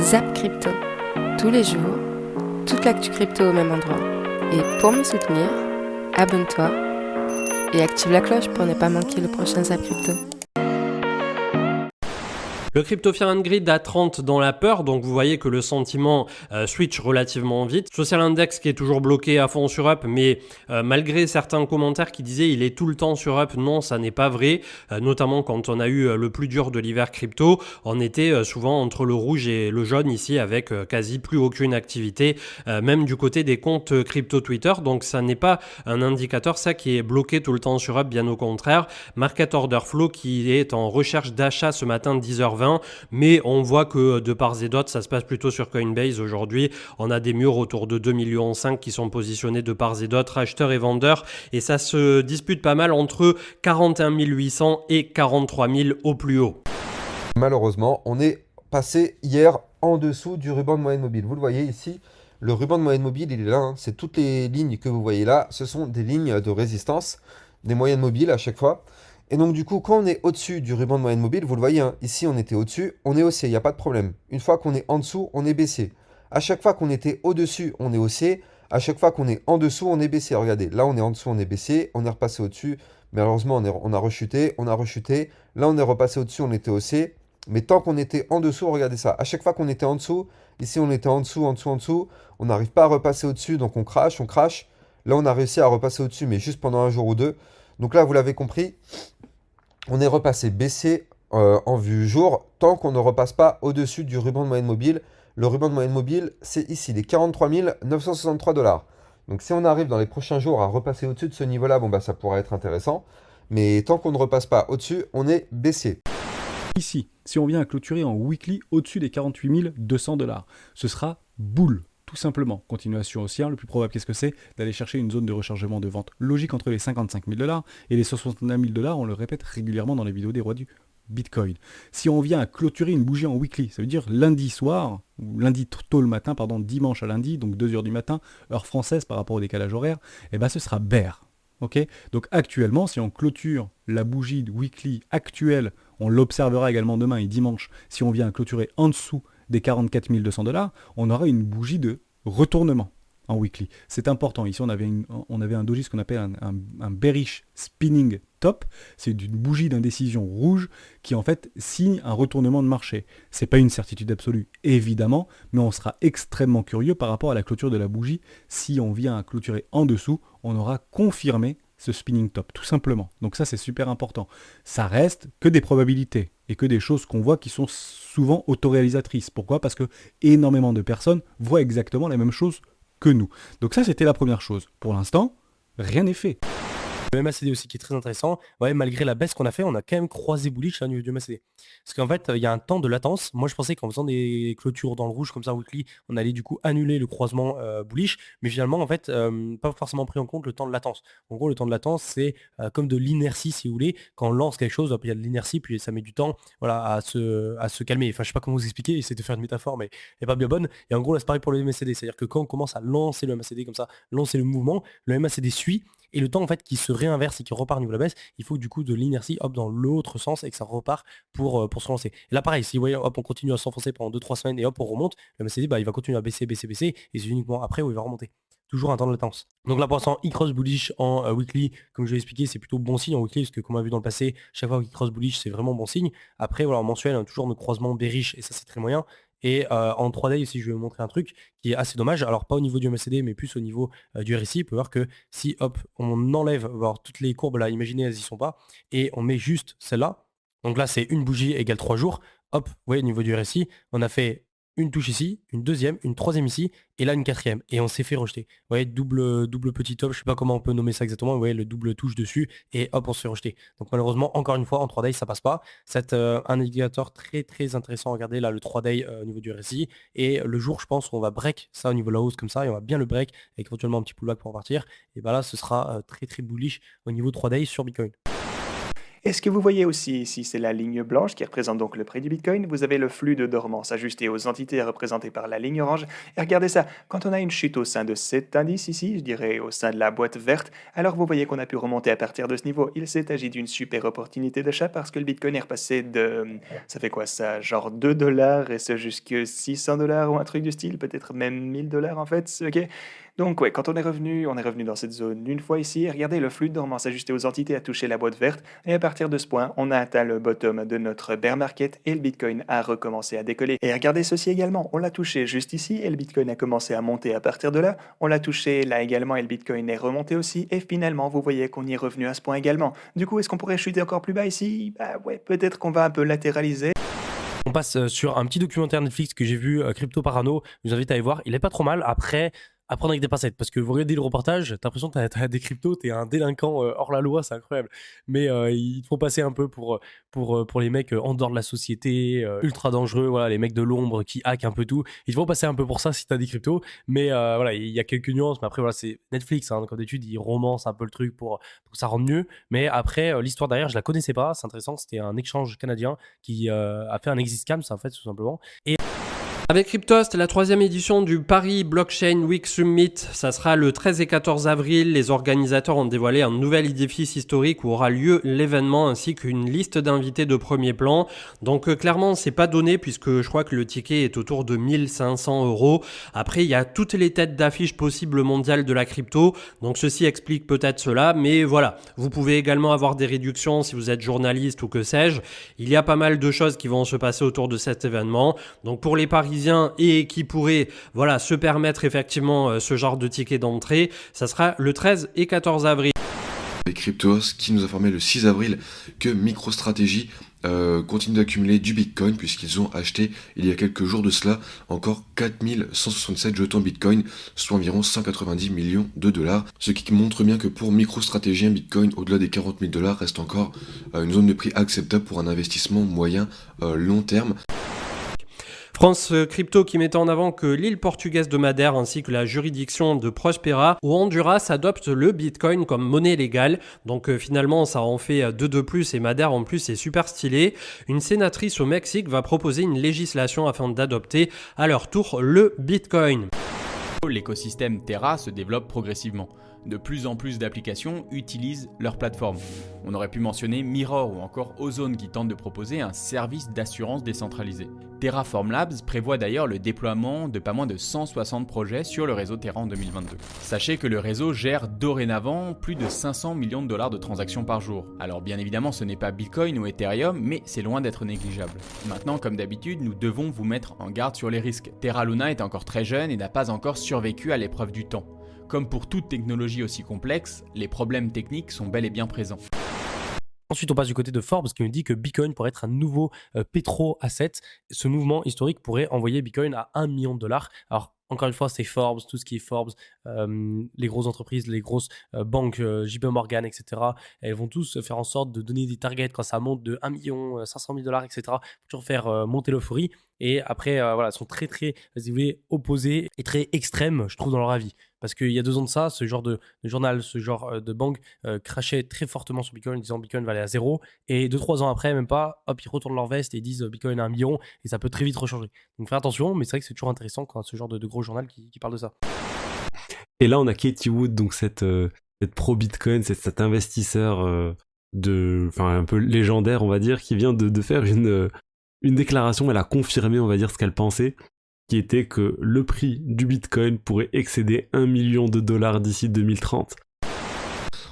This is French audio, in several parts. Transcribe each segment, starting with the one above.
Zap Crypto. Tous les jours, toute l'actu crypto au même endroit. Et pour me soutenir, abonne-toi et active la cloche pour ne pas manquer le prochain Zap Crypto. Le Crypto Fear and Greed à 30 dans la peur, donc vous voyez que le sentiment switch relativement vite. Social Index qui est toujours bloqué à fond sur Up, mais malgré certains commentaires qui disaient il est tout le temps sur Up, non, ça n'est pas vrai. Notamment quand on a eu le plus dur de l'hiver crypto, on était souvent entre le rouge et le jaune ici avec quasi plus aucune activité, même du côté des comptes crypto Twitter. Donc ça n'est pas un indicateur ça qui est bloqué tout le temps sur Up, bien au contraire. Market Order Flow qui est en recherche d'achat ce matin 10h20. Mais on voit que de part et d'autre, ça se passe plutôt sur Coinbase aujourd'hui. On a des murs autour de 2,5 millions qui sont positionnés de part et d'autre, acheteurs et vendeurs. Et ça se dispute pas mal entre 41 800 et 43 000 au plus haut. Malheureusement, on est passé hier en dessous du ruban de moyenne mobile. Vous le voyez ici, le ruban de moyenne mobile, il est là. C'est toutes les lignes que vous voyez là. Ce sont des lignes de résistance, des moyennes mobiles à chaque fois. Et donc du coup, quand on est au-dessus du ruban de moyenne mobile, vous le voyez, ici on était au-dessus, on est haussé, il n'y a pas de problème. Une fois qu'on est en dessous, on est baissé. À chaque fois qu'on était au-dessus, on est haussé. À chaque fois qu'on est en dessous, on est baissé. Regardez, là on est en dessous, on est baissé. On est repassé au-dessus. Malheureusement, on a rechuté, on a rechuté. Là on est repassé au-dessus, on était haussé. Mais tant qu'on était en dessous, regardez ça. À chaque fois qu'on était en dessous, ici on était en dessous, en dessous, en dessous. On n'arrive pas à repasser au-dessus, donc on crache, on crache. Là on a réussi à repasser au-dessus, mais juste pendant un jour ou deux. Donc là, vous l'avez compris. On est repassé baissé en vue jour tant qu'on ne repasse pas au-dessus du ruban de moyenne mobile. Le ruban de moyenne mobile, c'est ici, les 43 963 $. Donc si on arrive dans les prochains jours à repasser au-dessus de ce niveau-là, bon bah ça pourrait être intéressant. Mais tant qu'on ne repasse pas au-dessus, on est baissé. Ici, si on vient à clôturer en weekly au-dessus des 48 200 $, ce sera boule. Tout simplement, continuation haussière, le plus probable, qu'est-ce que c'est? D'aller chercher une zone de rechargement de vente logique entre les 55 000 $ et les 69 000 $, on le répète régulièrement dans les vidéos des rois du Bitcoin. Si on vient à clôturer une bougie en weekly, ça veut dire lundi soir, ou lundi tôt le matin, dimanche à lundi, donc 2h du matin, heure française par rapport au décalage horaire, et ben ce sera bear. Okay, donc actuellement, si on clôture la bougie weekly actuelle, on l'observera également demain et dimanche, si on vient à clôturer en dessous des 44 200 $, on aura une bougie de retournement en weekly. C'est important. Ici, on avait un doji, ce qu'on appelle un bearish spinning top. C'est une bougie d'indécision rouge qui, en fait, signe un retournement de marché. C'est pas une certitude absolue, évidemment, mais on sera extrêmement curieux par rapport à la clôture de la bougie. Si on vient à clôturer en dessous, on aura confirmé ce spinning top, tout simplement. Donc ça, c'est super important. Ça reste que des probabilités et que des choses qu'on voit qui sont souvent autoréalisatrices. Pourquoi? Parce que énormément de personnes voient exactement la même chose que nous. Donc ça, c'était la première chose. Pour l'instant, rien n'est fait. Le MACD aussi qui est très intéressant. Ouais, malgré la baisse qu'on a fait, on a quand même croisé bullish au niveau du MACD. Parce qu'en fait, il y a un temps de latence. Moi, je pensais qu'en faisant des clôtures dans le rouge comme ça weekly, on allait du coup annuler le croisement bullish. Mais finalement, en fait, pas forcément pris en compte le temps de latence. En gros, le temps de latence, c'est comme de l'inertie, si vous voulez. Quand on lance quelque chose, il y a de l'inertie, puis ça met du temps voilà, à se calmer. Enfin, je sais pas comment vous expliquer, essayer de faire une métaphore, mais elle n'est pas bien bonne. Et en gros, là, c'est pareil pour le MACD. C'est-à-dire que quand on commence à lancer le MACD comme ça, lancer le mouvement, le MACD suit. Et le temps en fait qui se réinverse et qui repart au niveau de la baisse, il faut du coup de l'inertie hop dans l'autre sens et que ça repart pour se relancer. Et là pareil, si vous voyez hop on continue à s'enfoncer pendant 2-3 semaines et hop on remonte, le MACD il va continuer à baisser et c'est uniquement après où il va remonter. Toujours un temps de latence. Donc là pour l'instant, e-cross bullish en weekly, comme je l'ai expliqué, c'est plutôt bon signe en weekly parce que comme on a vu dans le passé, chaque fois qu'e-cross bullish c'est vraiment bon signe. Après voilà en mensuel, toujours nos croisements bearish et ça c'est très moyen. Et en 3D aussi, je vais vous montrer un truc qui est assez dommage. Alors pas au niveau du MACD, mais plus au niveau du RSI. On peut voir que si hop, on enlève voir toutes les courbes là, imaginez, elles y sont pas, et on met juste celle-là. Donc là, c'est une bougie égale 3 jours. Hop, vous voyez, au niveau du RSI, on a fait une touche ici, une deuxième, une troisième ici, et là une quatrième. Et on s'est fait rejeter. Vous voyez, double petit top, je sais pas comment on peut nommer ça exactement, vous voyez, le double touche dessus, et hop, on se fait rejeter. Donc malheureusement, encore une fois, en 3 days, ça passe pas. C'est un indicateur très très intéressant. Regardez là, le 3 day au niveau du RSI. Et le jour, je pense qu'on va break ça au niveau de la hausse comme ça, et on va bien le break, avec éventuellement un petit pullback pour partir. Et bah là, ce sera très très bullish au niveau 3 days sur Bitcoin. Et ce que vous voyez aussi ici, c'est la ligne blanche qui représente donc le prix du Bitcoin. Vous avez le flux de dormance ajusté aux entités représentées par la ligne orange. Et regardez ça, quand on a une chute au sein de cet indice ici, je dirais au sein de la boîte verte, alors vous voyez qu'on a pu remonter à partir de ce niveau. Il s'est agi d'une super opportunité d'achat parce que le Bitcoin est repassé de, ça fait quoi ça, genre 2 dollars et c'est jusque 600 dollars ou un truc du style, peut-être même 1000 dollars en fait, ok? Donc ouais, quand on est revenu dans cette zone une fois ici. Regardez, le flux de dormance ajusté aux entités a touché la boîte verte et à partir de ce point, on a atteint le bottom de notre bear market et le Bitcoin a recommencé à décoller. Et regardez ceci également, on l'a touché juste ici et le Bitcoin a commencé à monter à partir de là. On l'a touché là également et le Bitcoin est remonté aussi et finalement, vous voyez qu'on y est revenu à ce point également. Du coup, est-ce qu'on pourrait chuter encore plus bas ici? Bah ouais, peut-être qu'on va un peu latéraliser. On passe sur un petit documentaire Netflix que j'ai vu, Crypto Parano. Je vous invite à aller voir. Il est pas trop mal. Après, à prendre avec des pincettes. Parce que vous regardez le reportage, t'as l'impression que t'as des cryptos, t'es un délinquant hors la loi, c'est incroyable. Mais ils te font passer un peu pour les mecs en dehors de la société, ultra dangereux, voilà, les mecs de l'ombre qui hackent un peu tout. Ils te font passer un peu pour ça si t'as des cryptos. Mais voilà, il y a quelques nuances. Mais après, voilà, c'est Netflix. Hein, comme d'habitude, ils romancent un peu le truc pour que ça rende mieux. Mais après, l'histoire derrière, je la connaissais pas. C'est intéressant. C'était un échange canadien qui a fait un exit scam, ça en fait, tout simplement. Et avec Cryptost, la 3e édition du Paris Blockchain Week Summit, ça sera le 13 et 14 avril. Les organisateurs ont dévoilé un nouvel édifice historique où aura lieu l'événement ainsi qu'une liste d'invités de premier plan. Donc clairement, c'est pas donné puisque je crois que le ticket est autour de 1500 €. Après, il y a toutes les têtes d'affiche possibles mondiales de la crypto. Donc ceci explique peut-être cela, mais voilà. Vous pouvez également avoir des réductions si vous êtes journaliste ou que sais-je. Il y a pas mal de choses qui vont se passer autour de cet événement. Donc pour les Parisiens et qui pourraient se permettre effectivement ce genre de ticket d'entrée, ça sera le 13 et 14 avril. Et Cryptos qui nous a informé le 6 avril que MicroStrategy continue d'accumuler du Bitcoin puisqu'ils ont acheté il y a quelques jours de cela encore 4167 jetons Bitcoin, soit environ 190 millions de dollars, ce qui montre bien que pour MicroStrategy, un Bitcoin au-delà des 40 000 dollars reste encore une zone de prix acceptable pour un investissement moyen long terme. France Crypto qui mettait en avant que l'île portugaise de Madère ainsi que la juridiction de Prospera au Honduras adoptent le Bitcoin comme monnaie légale. Donc finalement ça en fait deux de plus et Madère en plus est super stylé. Une sénatrice au Mexique va proposer une législation afin d'adopter à leur tour le Bitcoin. L'écosystème Terra se développe progressivement. De plus en plus d'applications utilisent leur plateforme. On aurait pu mentionner Mirror ou encore Ozone qui tente de proposer un service d'assurance décentralisé. Terraform Labs prévoit d'ailleurs le déploiement de pas moins de 160 projets sur le réseau Terra en 2022. Sachez que le réseau gère dorénavant plus de 500 millions de dollars de transactions par jour. Alors bien évidemment ce n'est pas Bitcoin ou Ethereum, mais c'est loin d'être négligeable. Maintenant comme d'habitude, nous devons vous mettre en garde sur les risques. Terra Luna est encore très jeune et n'a pas encore survécu à l'épreuve du temps. Comme pour toute technologie aussi complexe, les problèmes techniques sont bel et bien présents. Ensuite, on passe du côté de Forbes qui nous dit que Bitcoin pourrait être un nouveau pétro-asset. Ce mouvement historique pourrait envoyer Bitcoin à 1 million de dollars. Alors, encore une fois, c'est Forbes, tout ce qui est Forbes, les grosses entreprises, les grosses banques, JP Morgan, etc. Elles vont tous faire en sorte de donner des targets quand ça monte de 1 million, 500 000 dollars, etc. Pour toujours faire monter l'euphorie. Et après, elles sont très, très, si vous voulez, opposées et très extrêmes, je trouve, dans leur avis. Parce qu'il y a 2 ans de ça, ce genre de journal, ce genre de banque crachait très fortement sur Bitcoin en disant Bitcoin va aller à 0. Et 2-3 ans après, même pas, hop, ils retournent leur veste et ils disent Bitcoin à 1 million. Et ça peut très vite rechanger. Donc faites attention, mais c'est vrai que c'est toujours intéressant quand ce genre de gros journal qui parle de ça. Et là, on a Katie Wood, donc cette pro-Bitcoin, cet investisseur un peu légendaire, on va dire, qui vient de faire une déclaration. Elle a confirmé, on va dire, ce qu'elle pensait, qui était que le prix du Bitcoin pourrait excéder 1 million de dollars d'ici 2030.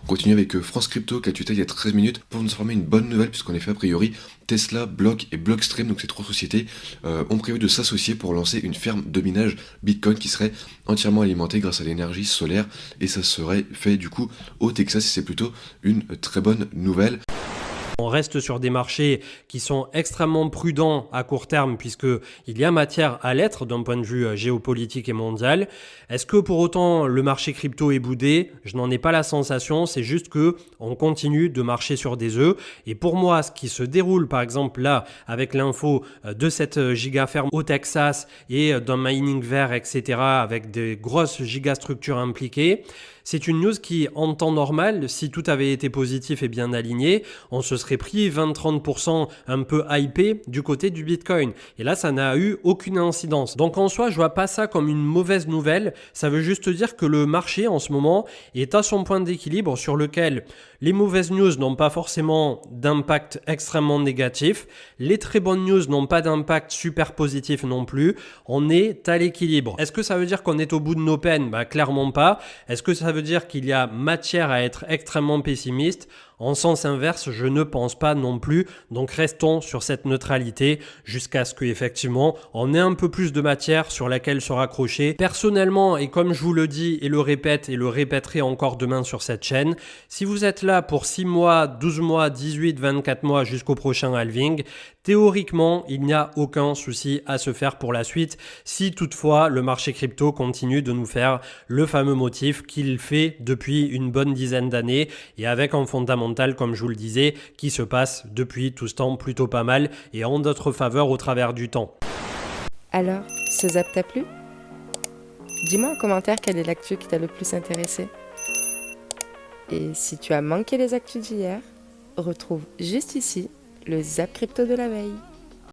On continue avec France Crypto qui a tweeté il y a 13 minutes pour nous informer une bonne nouvelle puisqu'en effet a priori Tesla, Block et Blockstream, donc ces 3 sociétés, ont prévu de s'associer pour lancer une ferme de minage Bitcoin qui serait entièrement alimentée grâce à l'énergie solaire et ça serait fait du coup au Texas et c'est plutôt une très bonne nouvelle. On reste sur des marchés qui sont extrêmement prudents à court terme puisqu'il y a matière à l'être d'un point de vue géopolitique et mondial. Est-ce que pour autant le marché crypto est boudé ? Je n'en ai pas la sensation, c'est juste qu'on continue de marcher sur des œufs. Et pour moi, ce qui se déroule par exemple là avec l'info de cette gigaferme au Texas et d'un mining vert, etc. avec des grosses gigastructures impliquées, C'est une news qui, en temps normal, si tout avait été positif et bien aligné, on se serait pris 20-30% un peu hypé du côté du Bitcoin. Et là, ça n'a eu aucune incidence. Donc en soi, je vois pas ça comme une mauvaise nouvelle. Ça veut juste dire que le marché, en ce moment, est à son point d'équilibre sur lequel les mauvaises news n'ont pas forcément d'impact extrêmement négatif. Les très bonnes news n'ont pas d'impact super positif non plus. On est à l'équilibre. Est-ce que ça veut dire qu'on est au bout de nos peines? Clairement pas. Est-ce que ça veut dire qu'il y a matière à être extrêmement pessimiste? En sens inverse, je ne pense pas non plus. Donc restons sur cette neutralité jusqu'à ce qu'effectivement on ait un peu plus de matière sur laquelle se raccrocher. Personnellement, et comme je vous le dis et le répète et le répéterai encore demain sur cette chaîne, si vous êtes là pour 6 mois, 12 mois, 18, 24 mois jusqu'au prochain halving, théoriquement, il n'y a aucun souci à se faire pour la suite si toutefois le marché crypto continue de nous faire le fameux motif qu'il fait depuis une bonne dizaine d'années et avec un fondamental, comme je vous le disais, qui se passe depuis tout ce temps plutôt pas mal et en notre faveur au travers du temps. Alors, ce zap t'a plu? Dis-moi en commentaire quelle est l'actu qui t'a le plus intéressé. Et si tu as manqué les actus d'hier, retrouve juste ici le zap crypto de la veille.